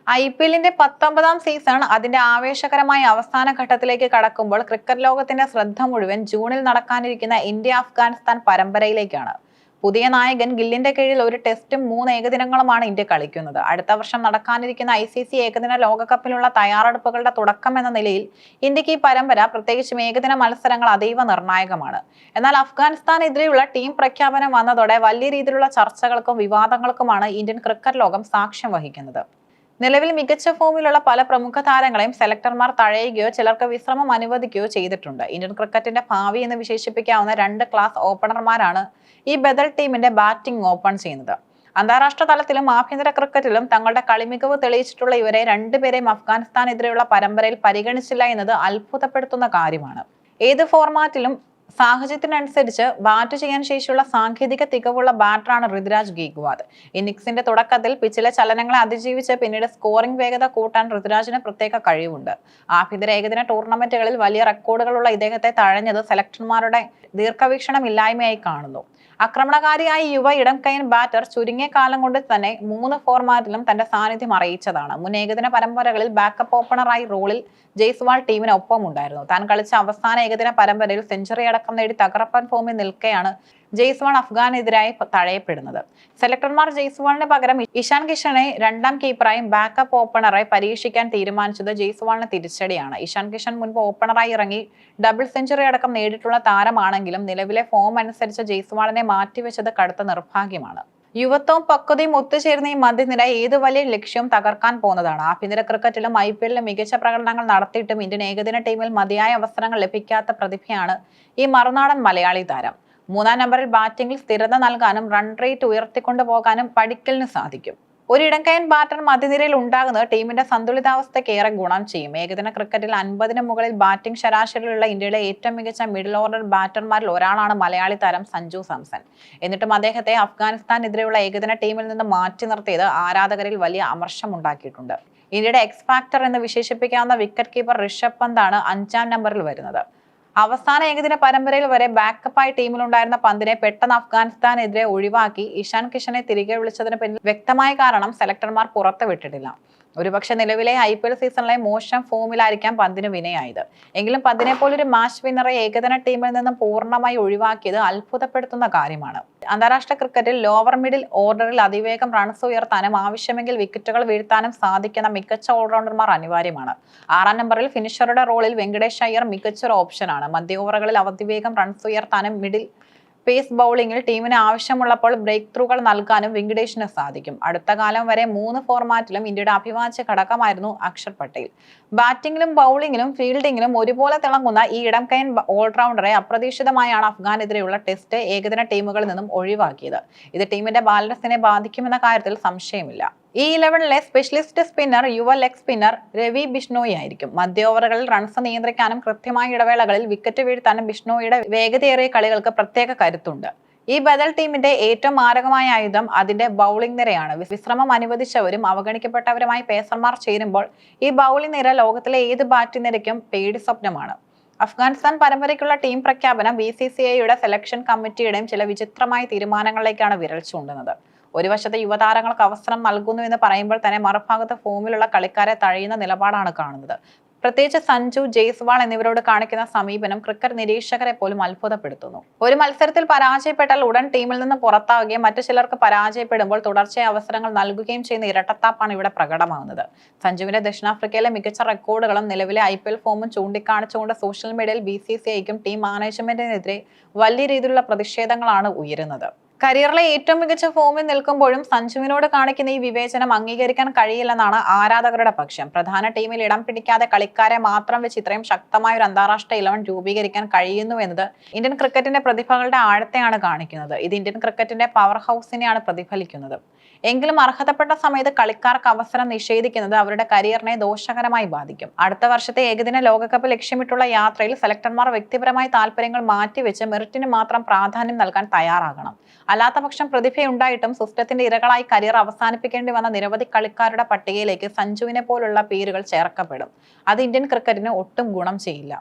IPL-ന്റെ 19ാം season അതിന്റെ ആവേശകരമായ അവസാന ഘട്ടത്തിലേക്ക് കടക്കുമ്പോൾ ക്രിക്കറ്റ് ലോകത്തിന്റെ ശ്രദ്ധ മുഴുവൻ ജൂണിൽ നടക്കാനിരിക്കുന്ന ഇന്ത്യ-അഫ്ഗാനിസ്ഥാൻ പരമ്പരയിലേക്കാണ്. പുതിയ നായകൻ ഗില്ലിന്റെ കീഴിൽ ഒരു ടെസ്റ്റും 3 ഏകദിനങ്ങളുമാണ് ഇന്ത്യ കളിക്കുന്നത്. അടുത്ത വർഷം നടക്കാനിരിക്കുന്ന ICC ഏകദിന ലോകകപ്പിലുള്ള തയ്യാറെടുപ്പുകളുടെ തുടക്കം എന്ന നിലയിൽ ഇന്ത്യക്ക് ഈ പരമ്പര, പ്രത്യേകിച്ചും ഏകദിന മത്സരങ്ങൾ, അതീവ നിർണായകമാണ്. എന്നാൽ അഫ്ഗാനിസ്ഥാനെതിരെയുള്ള ടീം പ്രഖ്യാപനം വന്നതോടെ വലിയ രീതിയിലുള്ള ചർച്ചകൾക്കും വിവാദങ്ങൾക്കുമാണ് ഇന്ത്യൻ ക്രിക്കറ്റ് ലോകം സാക്ഷ്യം വഹിക്കുന്നത്. നിലവിൽ മികച്ച ഫോമിലുള്ള പല പ്രമുഖ താരങ്ങളെയും സെലക്ടർമാർ തഴയുകയോ ചിലർക്ക് വിശ്രമം അനുവദിക്കുകയോ ചെയ്തിട്ടുണ്ട്. ഇന്ത്യൻ ക്രിക്കറ്റിന്റെ ഭാവി എന്ന് വിശേഷിപ്പിക്കാവുന്ന 2 ക്ലാസ് ഓപ്പണർമാരാണ് ഈ ബദൽ ടീമിന്റെ ബാറ്റിംഗ് ഓപ്പൺ ചെയ്യുന്നത്. അന്താരാഷ്ട്ര തലത്തിലും ആഭ്യന്തര ക്രിക്കറ്റിലും തങ്ങളുടെ കളിമികവ് തെളിയിച്ചിട്ടുള്ള ഇവരെ രണ്ടുപേരെയും അഫ്ഗാനിസ്ഥാനെതിരെയുള്ള പരമ്പരയിൽ പരിഗണിച്ചില്ല എന്നത് അത്ഭുതപ്പെടുത്തുന്ന കാര്യമാണ്. ഏത് ഫോർമാറ്റിലും സാഹചര്യത്തിനനുസരിച്ച് ബാറ്റ് ചെയ്യാൻ ശേഷിയുള്ള സാങ്കേതിക തികവുള്ള ബാറ്ററാണ് ഋതുരാജ് ഗെയ്ക്വാദ്. ഇന്നിംഗ്സിന്റെ തുടക്കത്തിൽ പിച്ചിലെ ചലനങ്ങളെ അതിജീവിച്ച് പിന്നീട് സ്കോറിംഗ് വേഗത കൂട്ടാൻ ഋതുരാജിന് പ്രത്യേക കഴിവുണ്ട്. ആഭ്യന്തര ഏകദിന ടൂർണമെന്റുകളിൽ വലിയ റെക്കോർഡുകളുള്ള ഇദ്ദേഹത്തെ തഴഞ്ഞത് സെലക്ടർമാരുടെ ദീർഘവീക്ഷണമില്ലായ്മയായി കാണുന്നു. ആക്രമണകാരിയായ യുവ ഇടംകൈയ്യൻ ബാറ്റർ ചുരുങ്ങിയ കാലം കൊണ്ട് തന്നെ 3 ഫോർമാറ്റിലും തന്റെ സാന്നിധ്യം അറിയിച്ചതാണ്. മുൻ ഏകദിന പരമ്പരകളിൽ ബാക്കപ്പ് ഓപ്പണറായി റോളിൽ ജയ്സ്വാൾ ടീമിന് ഒപ്പമുണ്ടായിരുന്നു. താൻ കളിച്ച അവസാന ഏകദിന പരമ്പരയിൽ സെഞ്ചുറി അടക്കം നേടി തകർപ്പൻ ഫോമിൽ നിൽക്കെയാണ് ജയ്സ്വാൾ അഫ്ഗാനെതിരായി തഴയപ്പെടുന്നത്. സെലക്ടർമാർ ജയ്സ്വാളിന് പകരം ഇഷാൻ കിഷനെ 2ാം കീപ്പറായും ബാക്കപ്പ് ഓപ്പണറായി പരീക്ഷിക്കാൻ തീരുമാനിച്ചത് ജയ്സ്വാളിന് തിരിച്ചടിയാണ്. ഇഷാൻ കിഷൻ മുൻപ് ഓപ്പണറായി ഇറങ്ങി ഡബിൾ സെഞ്ചുറി അടക്കം നേടിയിട്ടുള്ള താരമാണെങ്കിലും നിലവിലെ ഫോം അനുസരിച്ച് ജയ്സ്വാളിനെ മാറ്റിവെച്ചത് കടുത്ത നിർഭാഗ്യമാണ്. യുവത്വവും പക്വതയും ഒത്തുചേർന്ന ഈ മധ്യനിര ഏത് വലിയ ലക്ഷ്യവും തകർക്കാൻ പോകുന്നതാണ്. ആഭ്യന്തര ക്രിക്കറ്റിലും IPL-ലും മികച്ച പ്രകടനങ്ങൾ നടത്തിയിട്ടും ഇന്ത്യൻ ഏകദിന ടീമിൽ മതിയായ അവസരങ്ങൾ ലഭിക്കാത്ത പ്രതിഭയാണ് ഈ മറുനാടൻ മലയാളി താരം. 3ാം നമ്പറിൽ ബാറ്റിംഗിൽ സ്ഥിരത നൽകാനും റൺ റേറ്റ് ഉയർത്തിക്കൊണ്ടുപോകാനും പടിക്കലിന് സാധിക്കും. ഒരു ഇടംകൈയ്യൻ ബാറ്റർ മധ്യനിരയിൽ ഉണ്ടാകുന്നത് ടീമിന്റെ സന്തുലിതാവസ്ഥയ്ക്ക് ഏറെ ഗുണം ചെയ്യും. ഏകദിന ക്രിക്കറ്റിൽ 50-ന് മുകളിൽ ബാറ്റിംഗ് ശരാശരിയിലുള്ള ഇന്ത്യയിലെ ഏറ്റവും മികച്ച മിഡിൽ ഓർഡർ ബാറ്റർമാരിൽ ഒരാളാണ് മലയാളി താരം സഞ്ജു സാംസൺ. എന്നിട്ടും അദ്ദേഹത്തെ അഫ്ഗാനിസ്ഥാനെതിരെയുള്ള ഏകദിന ടീമിൽ നിന്ന് മാറ്റി നിർത്തിയത് ആരാധകരിൽ വലിയ അമർഷമുണ്ടാക്കിയിട്ടുണ്ട്. ഇന്ത്യയുടെ എക്സ് ഫാക്ടർ എന്ന് വിശേഷിപ്പിക്കാവുന്ന വിക്കറ്റ് കീപ്പർ ഋഷഭ് പന്താണ് 5ാം നമ്പറിൽ വരുന്നത്. അവസാന ഏകദിന പരമ്പരയിൽ വരെ ബാക്കപ്പായി ടീമിലുണ്ടായിരുന്ന പന്തിനെ പെട്ടെന്ന് അഫ്ഗാനിസ്ഥാനെതിരെ ഒഴിവാക്കി ഇഷാൻ കിഷനെ തിരികെ വിളിച്ചതിന് പിന്നിൽ വ്യക്തമായ കാരണം സെലക്ടർമാർ പുറത്തുവിട്ടിട്ടില്ല. ഒരുപക്ഷെ നിലവിലെ IPL സീസണിലെ മോശം ഫോമിലായിരിക്കാം പന്തിന് വിനയായത്. എങ്കിലും പന്തിനെ പോലൊരു മാച്ച് വിന്നറെ ഏകദിന ടീമിൽ നിന്നും പൂർണ്ണമായി ഒഴിവാക്കിയത് അത്ഭുതപ്പെടുത്തുന്ന കാര്യമാണ്. അന്താരാഷ്ട്ര ക്രിക്കറ്റിൽ ലോവർ മിഡിൽ ഓർഡറിൽ അതിവേഗം റൺസ് ഉയർത്താനും ആവശ്യമെങ്കിൽ വിക്കറ്റുകൾ വീഴ്ത്താനും സാധിക്കുന്ന മികച്ച ഓൾറൗണ്ടർമാർ അനിവാര്യമാണ്. 6ാം നമ്പറിൽ ഫിനിഷറുടെ റോളിൽ വെങ്കടേഷ് അയ്യർ മികച്ചൊരു ഓപ്ഷനാണ്. മധ്യ ഓവറുകളിൽ അതിവേഗം റൺസ് ഉയർത്താനും മിഡിൽ പേസ് ബൗളിംഗിൽ ടീമിന് ആവശ്യമുള്ളപ്പോൾ ബ്രേക്ക് ത്രൂകൾ നൽകാനും വെങ്കടേഷിന് സാധിക്കും. അടുത്ത കാലം വരെ 3 ഫോർമാറ്റിലും ഇന്ത്യയുടെ അഭിവാജ്യ ഘടകമായിരുന്നു അക്ഷർ പട്ടേൽ. ബാറ്റിംഗിലും ബൗളിംഗിലും ഫീൽഡിംഗിലും ഒരുപോലെ തിളങ്ങുന്ന ഈ ഇടംകൈയ്യൻ ഓൾറൗണ്ടറെ അപ്രതീക്ഷിതമായാണ് അഫ്ഗാനെതിരെയുള്ള ടെസ്റ്റ് ഏകദിന ടീമുകളിൽ നിന്നും ഒഴിവാക്കിയത്. ഇത് ടീമിന്റെ ബാലൻസിനെ ബാധിക്കുമെന്ന കാര്യത്തിൽ സംശയമില്ല. ഈ 11-ലെ സ്പെഷ്യലിസ്റ്റ് സ്പിന്നർ യുവ ലെഗ് സ്പിന്നർ രവി ബിഷ്ണോയി ആയിരിക്കും. മധ്യ ഓവറുകളിൽ റൺസ് നിയന്ത്രിക്കാനും കൃത്യമായ ഇടവേളകളിൽ വിക്കറ്റ് വീഴ്ത്താനും ബിഷ്ണോയിയുടെ വേഗതയേറിയ കളികൾക്ക് പ്രത്യേക കരുത്തുണ്ട്. ഈ ബദൽ ടീമിന്റെ ഏറ്റവും മാരകമായ ആയുധം അതിന്റെ ബൗളിംഗ് നിരയാണ്. വിശ്രമം അനുവദിച്ചവരും അവഗണിക്കപ്പെട്ടവരുമായി പേസർമാർ ചേരുമ്പോൾ ഈ ബൗളിംഗ് നിര ലോകത്തിലെ ഏത് ബാറ്റിംഗ് നിരയ്ക്കും പേടി സ്വപ്നമാണ്. അഫ്ഗാനിസ്ഥാൻ പരമ്പരയ്ക്കുള്ള ടീം പ്രഖ്യാപനം BCCIയുടെ സെലക്ഷൻ കമ്മിറ്റിയുടെയും ചില വിചിത്രമായ തീരുമാനങ്ങളിലേക്കാണ് വിരൽ ചൂണ്ടുന്നത്. ഒരു വശത്ത് യുവതാരങ്ങൾക്ക് അവസരം നൽകുന്നു എന്ന് പറയുമ്പോൾ തന്നെ മറുഭാഗത്ത് ഫോമിലുള്ള കളിക്കാരെ തഴയുന്ന നിലപാടാണ് കാണുന്നത്. പ്രത്യേകിച്ച് സഞ്ജു, ജയ്സ്വാൾ എന്നിവരോട് കാണിക്കുന്ന സമീപനം ക്രിക്കറ്റ് നിരീക്ഷകരെ പോലും അത്ഭുതപ്പെടുത്തുന്നു. ഒരു മത്സരത്തിൽ പരാജയപ്പെട്ടാൽ ഉടൻ ടീമിൽ നിന്ന് പുറത്താവുകയും മറ്റു ചിലർക്ക് പരാജയപ്പെടുമ്പോൾ തുടർച്ചയായ അവസരങ്ങൾ നൽകുകയും ചെയ്യുന്ന ഇരട്ടത്താപ്പാണ് ഇവിടെ പ്രകടമാകുന്നത്. സഞ്ജുവിന്റെ ദക്ഷിണാഫ്രിക്കയിലെ മികച്ച റെക്കോർഡുകളും നിലവിലെ IPL ഫോമും ചൂണ്ടിക്കാണിച്ചുകൊണ്ട് സോഷ്യൽ മീഡിയയിൽ BCCIക്കും ടീം മാനേജ്മെന്റിനെതിരെ വലിയ രീതിയിലുള്ള പ്രതിഷേധങ്ങളാണ് ഉയരുന്നത്. കരിയറിലെ ഏറ്റവും മികച്ച ഫോമിൽ നിൽക്കുമ്പോഴും സഞ്ജുവിനോട് കാണിക്കുന്ന ഈ വിവേചനം അംഗീകരിക്കാൻ കഴിയില്ലെന്നാണ് ആരാധകരുടെ പക്ഷം. പ്രധാന ടീമിൽ ഇടം പിടിക്കാതെ കളിക്കാരെ മാത്രം വെച്ച് ഇത്രയും ശക്തമായ ഒരു അന്താരാഷ്ട്ര 11 രൂപീകരിക്കാൻ കഴിയുന്നു എന്നത് ഇന്ത്യൻ ക്രിക്കറ്റിന്റെ പ്രതിഭകളുടെ ആഴത്തെയാണ് കാണിക്കുന്നത്. ഇത് ഇന്ത്യൻ ക്രിക്കറ്റിന്റെ പവർ ഹൗസിനെയാണ് പ്രതിഫലിക്കുന്നത്. എങ്കിലും അർഹതപ്പെട്ട സമയത്ത് കളിക്കാർക്ക് അവസരം നിഷേധിക്കുന്നത് അവരുടെ കരിയറിനെ ദോഷകരമായി ബാധിക്കും. അടുത്ത വർഷത്തെ ഏകദിന ലോകകപ്പ് ലക്ഷ്യമിട്ടുള്ള യാത്രയിൽ സെലക്ടർമാർ വ്യക്തിപരമായ താല്പര്യങ്ങൾ മാറ്റിവെച്ച് മെറിറ്റിന് മാത്രം പ്രാധാന്യം നൽകാൻ തയ്യാറാകണം. അല്ലാത്തപക്ഷം പ്രതിഭയുണ്ടായിട്ടും സിസ്റ്റത്തിന്റെ ഇരകളായി കരിയർ അവസാനിപ്പിക്കേണ്ടി വന്ന നിരവധി കളിക്കാരുടെ പട്ടികയിലേക്ക് സഞ്ജുവിനെ പോലുള്ള പേരുകൾ ചേർക്കപ്പെടും. അത് ഇന്ത്യൻ ക്രിക്കറ്റിന് ഒട്ടും ഗുണം ചെയ്യില്ല.